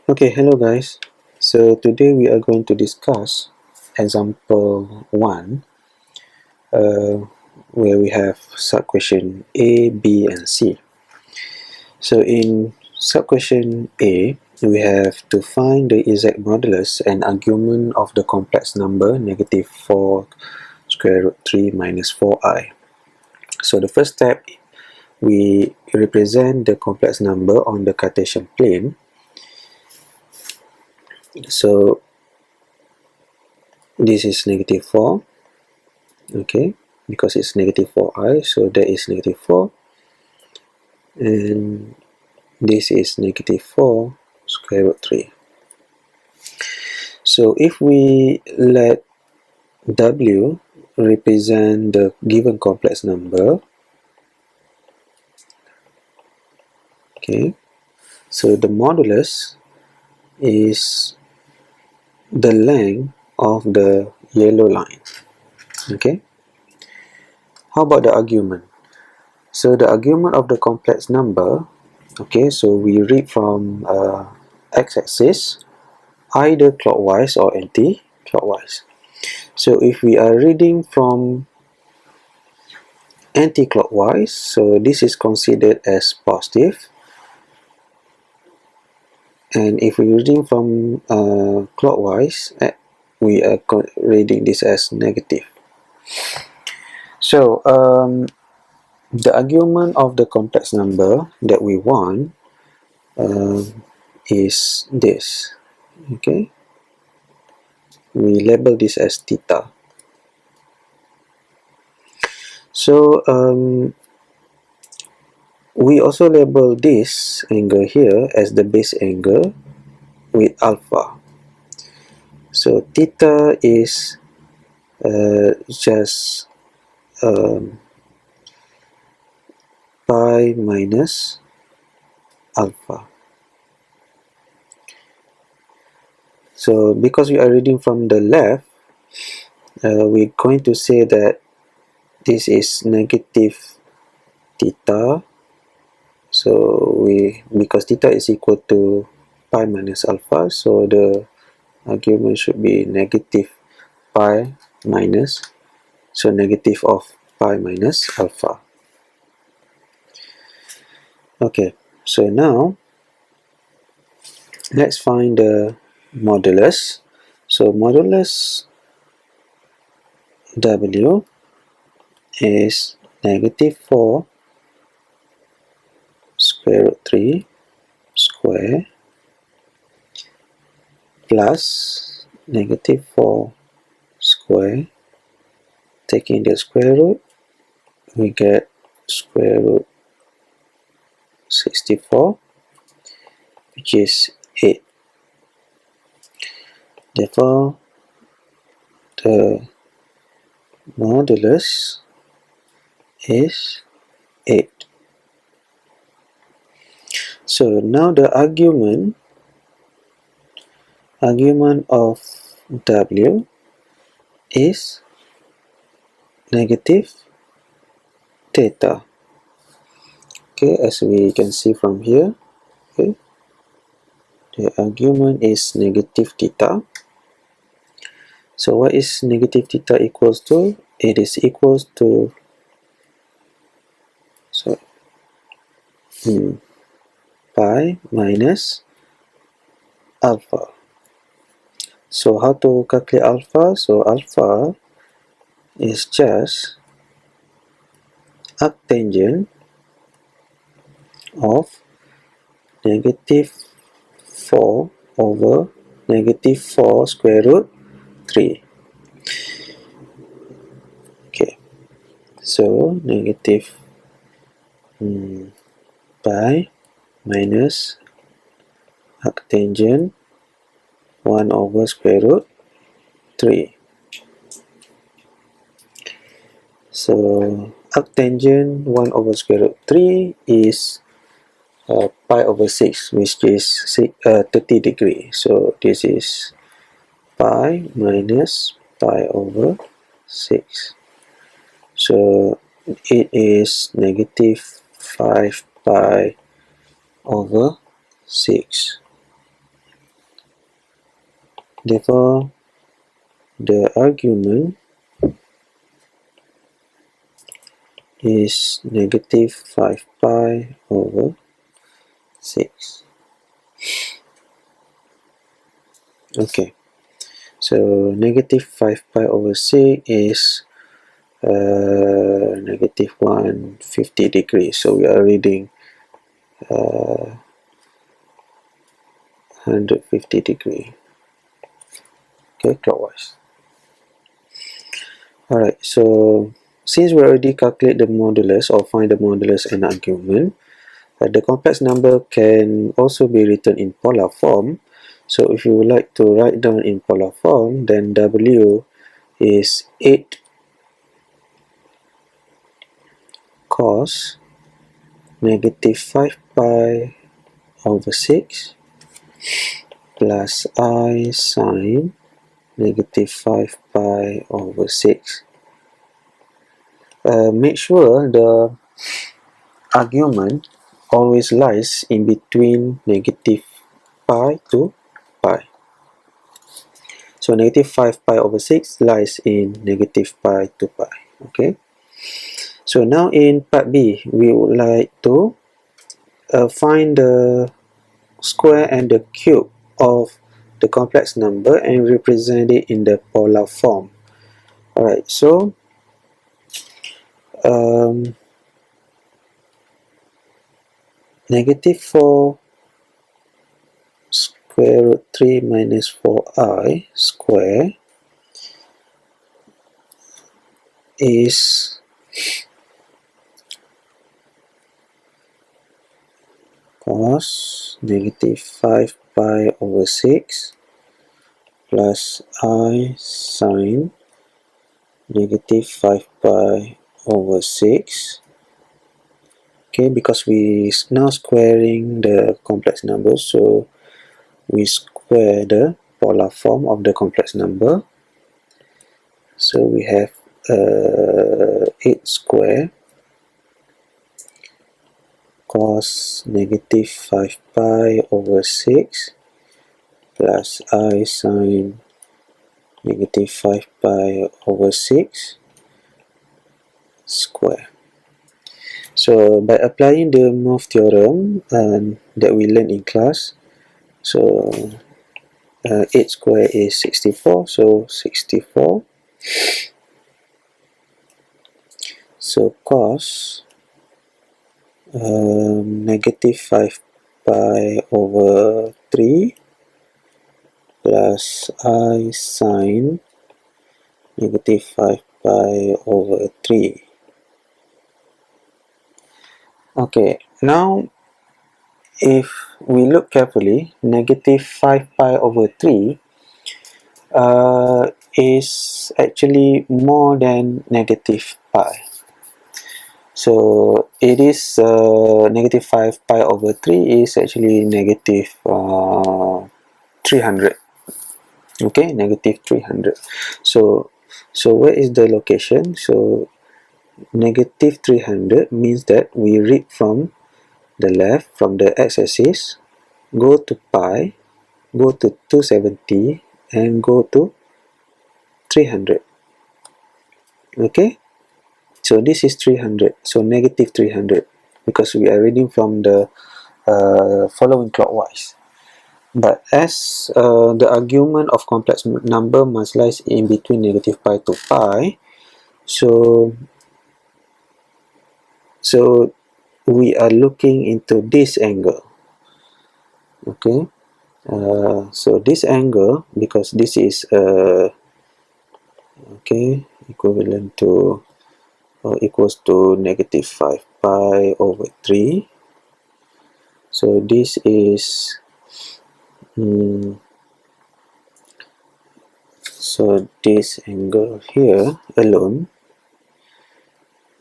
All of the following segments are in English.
Okay, hello guys. So today we are going to discuss example 1 where we have sub-question A, B and C. So in sub-question A, we have to find the exact modulus and argument of the complex number negative 4 square root 3 minus 4i. So the first step, we represent the complex number on the Cartesian plane. So this is negative 4, okay, because it's negative 4i, so that is negative 4, and this is negative 4 square root 3. So if we let w represent the given complex number, okay, so the modulus is the length of the yellow line. Okay, how about the argument? So the argument of the complex number, okay, so we read from x-axis either clockwise or anti-clockwise. So if we are reading from anti-clockwise, so this is considered as positive, and if we're reading from clockwise, we are reading this as negative. So the argument of the complex number that we want is this. Okay, we label this as theta. So we also label this angle here as the base angle with alpha. So theta is just pi minus alpha. So because we are reading from the left, we're going to say that this is negative theta. So because theta is equal to pi minus alpha, so the argument should be negative pi minus, so negative of pi minus alpha. Okay, so now let's find the modulus. So modulus W is negative 4 square root 3 square plus negative 4 square. Taking the square root, we get square root 64, which is 8. Therefore, the modulus is 8. So now the argument of W is negative theta. Okay, as we can see from here, okay, the argument is negative theta. So what is negative theta equals to? It is equals to pi minus alpha. So how to calculate alpha? So alpha is just arctangent of negative 4 over negative 4 square root 3. Okay, so negative pi minus arctangent 1 over square root 3. So arctangent 1 over square root 3 is pi over 6, which is 30 degree. So this is pi minus pi over 6. So it is negative 5 pi over 6. Therefore the argument is negative 5 pi over 6. Okay, so negative 5 pi over 6 is negative 150 degrees. So we are reading 150 degree, okay, clockwise. Alright, so since we already calculate the modulus or find the modulus and argument, the complex number can also be written in polar form. So if you would like to write down in polar form, then W is 8 cos negative 5 pi over 6 plus I sine negative 5 pi over 6. Make sure the argument always lies in between negative pi to pi. So negative 5 pi over 6 lies in negative pi to pi. Okay. So now in part B, we would like to find the square and the cube of the complex number and represent it in the polar form. Alright, so negative 4 square root 3 minus 4i square is cos negative 5 pi over 6 plus I sine negative 5 pi over 6. Okay, because we now squaring the complex number, so we square the polar form of the complex number. So we have 8 square cos negative 5 pi over 6 plus I sine negative 5 pi over 6 square. So by applying the Morph theorem that we learned in class, so 8 square is 64, so 64. So cos negative 5 pi over 3 plus I sine negative 5 pi over 3. Okay, now if we look carefully, negative 5 pi over 3 is actually more than negative pi. So it is negative 5 pi over 3 is actually negative 300. Okay, negative 300. So where is the location? So negative 300 means that we read from the left, from the x-axis, go to pi, go to 270 and go to 300. Okay, so this is 300, so negative 300, because we are reading from the following clockwise. But as the argument of complex number must lies in between negative pi to pi, so we are looking into this angle. Okay, so this angle, because this is okay, equivalent to or equals to negative 5 pi over 3. So this is so this angle here alone,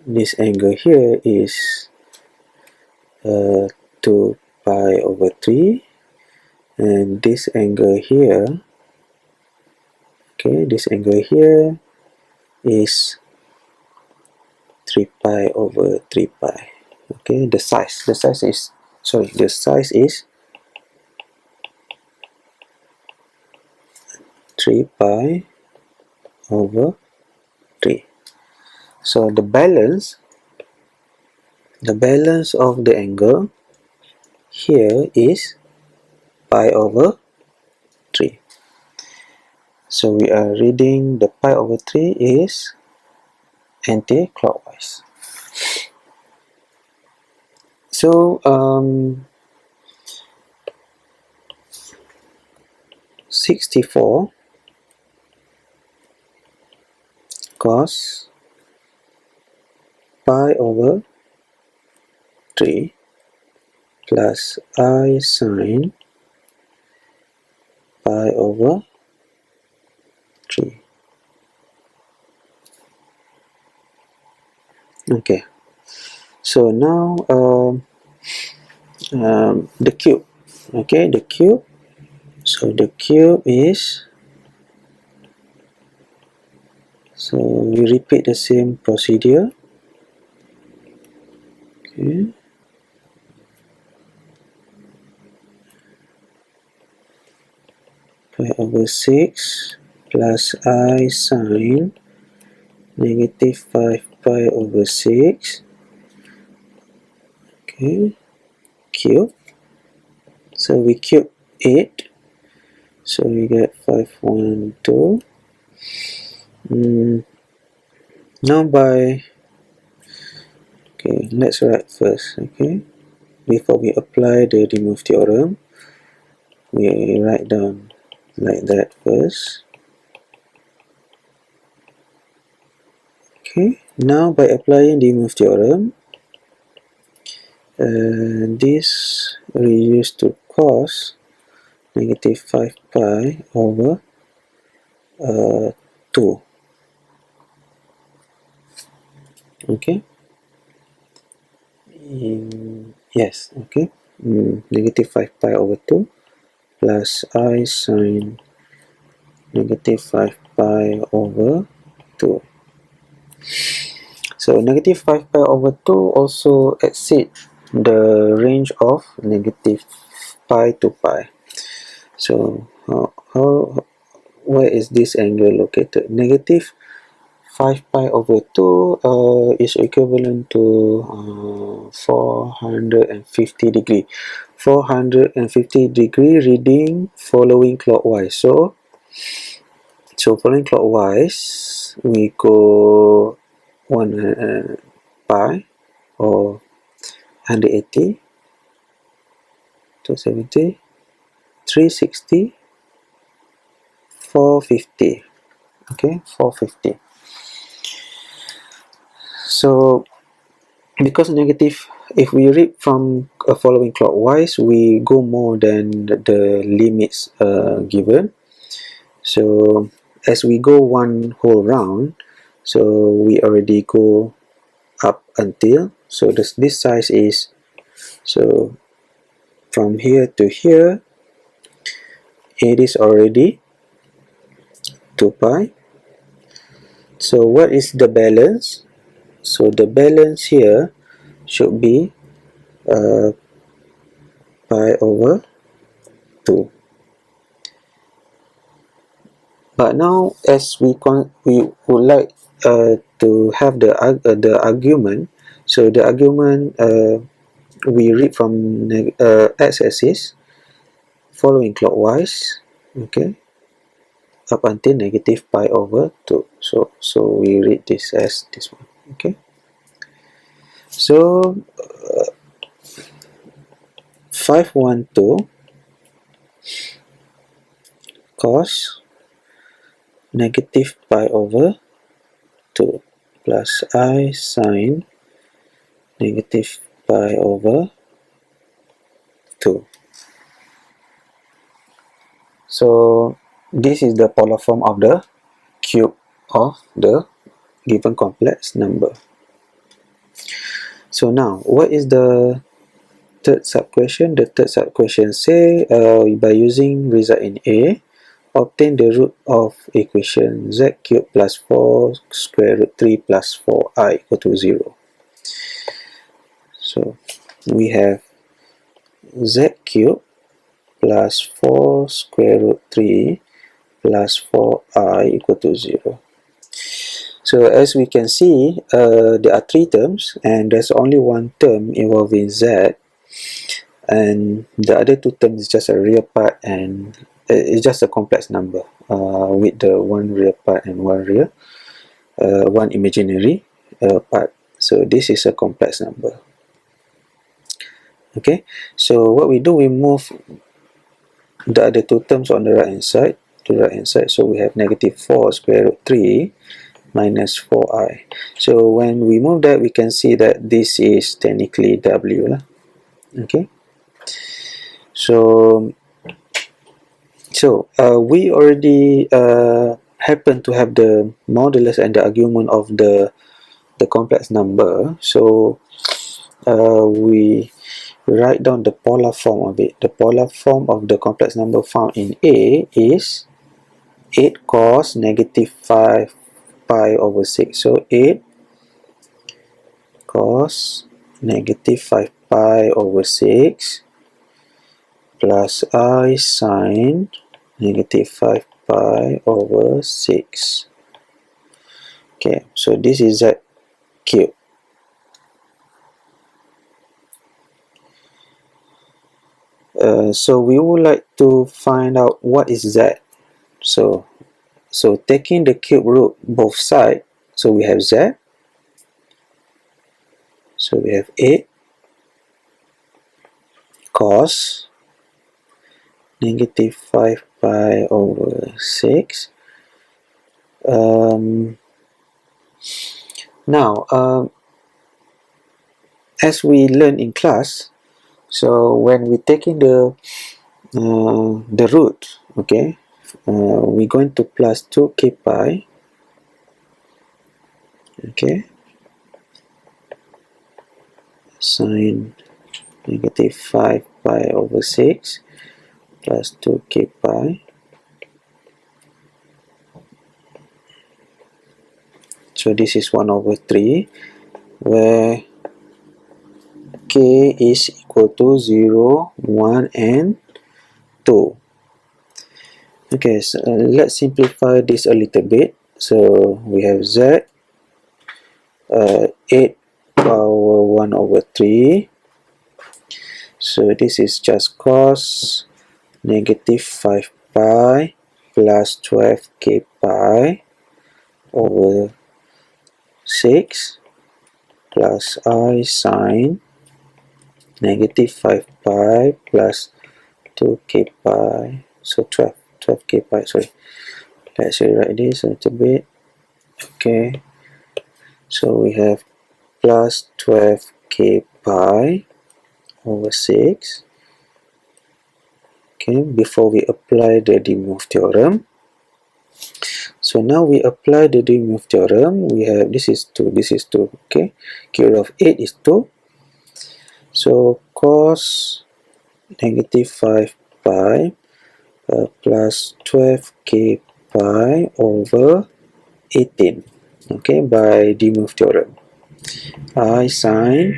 this angle here is 2 pi over 3, and this angle here, okay, this angle here is 3 pi over 3 pi. Okay, the size is, sorry, the size is 3 pi over 3. So the balance of the angle here is pi over 3. So we are reading the pi over 3 is anti-clockwise. So 64 cos pi over 3 plus I sine pi over 3. Okay, so now the cube. Okay, the cube. So the cube is, so we repeat the same procedure. Okay. Pi over 6 plus I sine negative 5 pi over 6. Okay, cube. So we cube 8. So we get 512. Now by, okay, let's write first. Okay, before we apply the De Moivre theorem, we write down like that first. Okay, now by applying De Moivre theorem, this reduced to cos negative 5 pi over 2. Okay, yes, okay, negative 5 pi over 2 plus I sine negative 5 pi over 2. So negative 5 pi over 2 also exceed the range of negative pi to pi. So where is this angle located? Negative 5 pi over 2 is equivalent to 450 degree. 450 degree reading following clockwise. So following clockwise, we go 1 pi or 180, 270, 360, 450. Okay, 450. So because negative, if we read from following clockwise, we go more than the limits given. So as we go one whole round, so we already go up until, so this size is, so from here to here it is already 2 pi. So what is the balance? So the balance here should be pi over 2. But now as we would like to have the argument. So the argument we read from x-axis following clockwise, okay, up until negative pi over 2. So we read this as this one. Okay, so 512 cos negative pi over 2 plus I sine negative pi over 2. So this is the polar form of the cube of the given complex number. So now, what is the third sub-question? The third sub-question say by using result in A, obtain the root of equation z cubed plus 4 square root 3 plus 4i equal to 0. So we have z cubed plus 4 square root 3 plus 4i equal to 0. So as we can see, there are three terms and there's only one term involving z, and the other two terms is just a real part and it's just a complex number with the one real part and one imaginary part. So this is a complex number. Okay, so what we do, we move the other two terms on the right hand side to the right hand side. So we have negative 4 square root 3 minus 4i. So when we move that, we can see that this is technically w lah. Okay, so we already happen to have the modulus and the argument of the complex number. So we write down the polar form of it. The polar form of the complex number found in A is 8 cos negative 5 pi over 6. So 8 cos negative 5 pi over 6 plus I sine negative 5 pi over 6. Okay, so this is z cubed. So we would like to find out what is z. So taking the cube root both sides, so we have z. So we have 8 cos negative 5 pi over 6. Now, as we learn in class, so when we taking the root, okay, we're going to plus 2k pi, okay, sine negative 5 pi over 6 plus 2k pi. So this is 1 over 3, where k is equal to 0, 1 and 2. Okay, so let's simplify this a little bit. So we have z 8 power 1 over 3. So this is just cos negative 5 pi plus 12k pi over 6 plus I sine negative 5 pi plus 2k pi. So 12k pi, sorry. Let's rewrite this a little bit. Okay, so we have plus 12k pi over 6. Okay, before we apply the De Moivre theorem. So now we apply the De Moivre theorem. We have this is 2, this is 2. Okay, cube root of 8 is 2. So cos negative 5 pi plus 12k pi over 18. Okay, by De Moivre theorem. I sine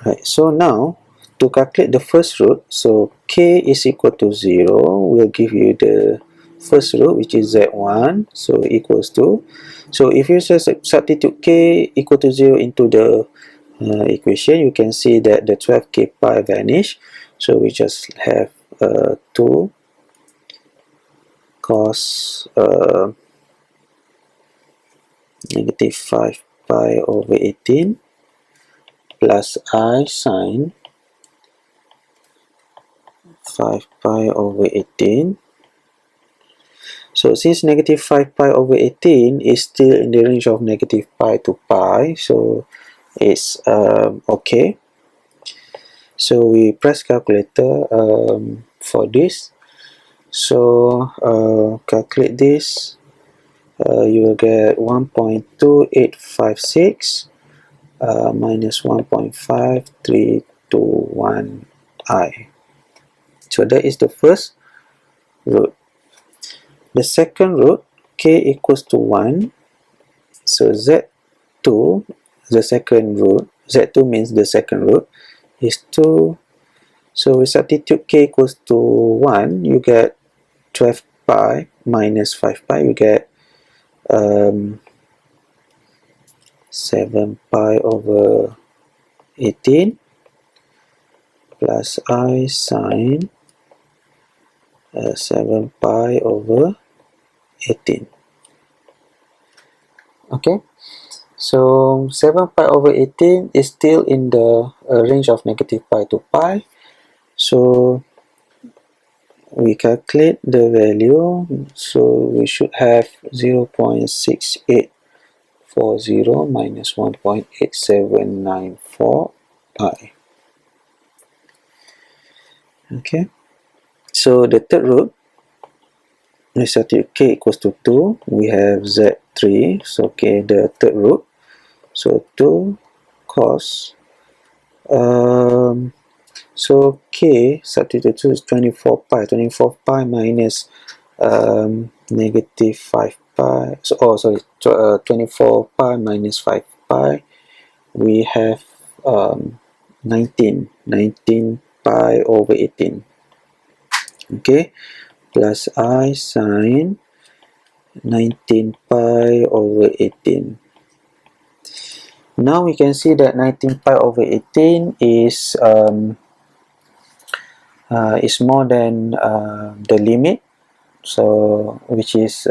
right. So now to calculate the first root, so k is equal to 0 will give you the first root, which is z1, so equals to, so if you substitute k equal to 0 into the equation, you can see that the 12k pi vanish. So we just have 2 cos negative 5 pi over 18 plus I sine 5 pi over 18. So since negative 5 pi over 18 is still in the range of negative pi to pi, so it's okay. So we press calculator for this. So calculate this. You will get 1.2856 minus 1.5321i. So that is the first root. The second root, k equals to 1. So Z2, the second root, Z2 means the second root, is 2. So we substitute k equals to 1, you get 12 pi minus 5 pi, you get 7 pi over 18 plus I sine 7 pi over 18. Okay, so 7 pi over 18 is still in the range of negative pi to pi. So we calculate the value, so we should have 0.6840 minus 1.8794 pi. Okay, so the third root, we substitute k equals to 2, we have z3, so okay, the third root, so 2 cos, so k substitute 2 is 24 pi minus negative 5 pi, so, 24 pi minus 5 pi, we have 19 pi over 18, okay, plus I sine 19 pi over 18. Now we can see that 19 pi over 18 is more than the limit, so which is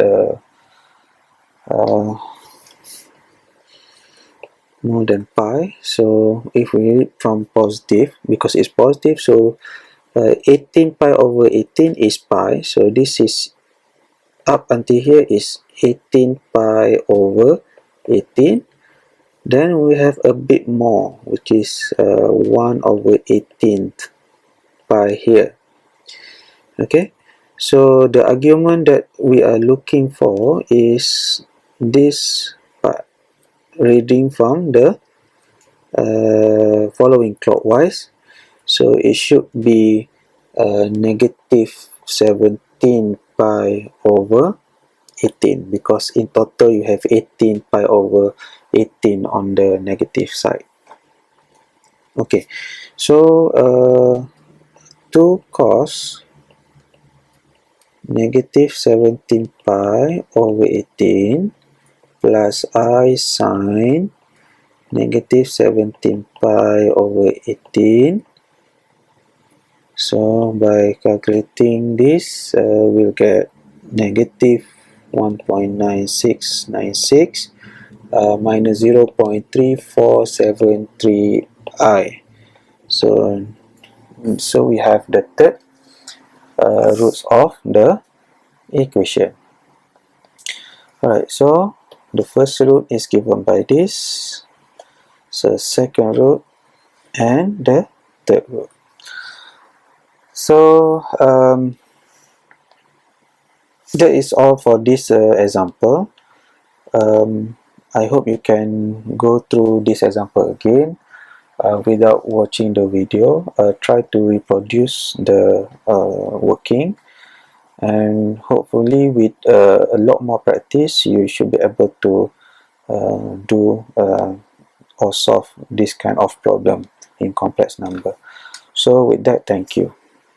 more than pi. So if we read from positive, because it's positive, so 18 pi over 18 is pi, so this is up until here is 18 pi over 18. Then we have a bit more, which is 1 over 18th pi here. Okay, so the argument that we are looking for is this part, reading from the following clockwise, so it should be negative 17 pi over 18, because in total you have 18 pi over 18 on the negative side. Okay, so 2 cos negative 17 pi over 18 plus I sine negative 17 pi over 18. So by calculating this, we'll get negative 1.9696 minus 0.3473 I. So we have the third roots of the equation. Alright, so the first root is given by this, so second root and the third root. So that is all for this example. I hope you can go through this example again without watching the video. Try to reproduce the working, and hopefully with a lot more practice you should be able to do or solve this kind of problem in complex number. So with that, thank you.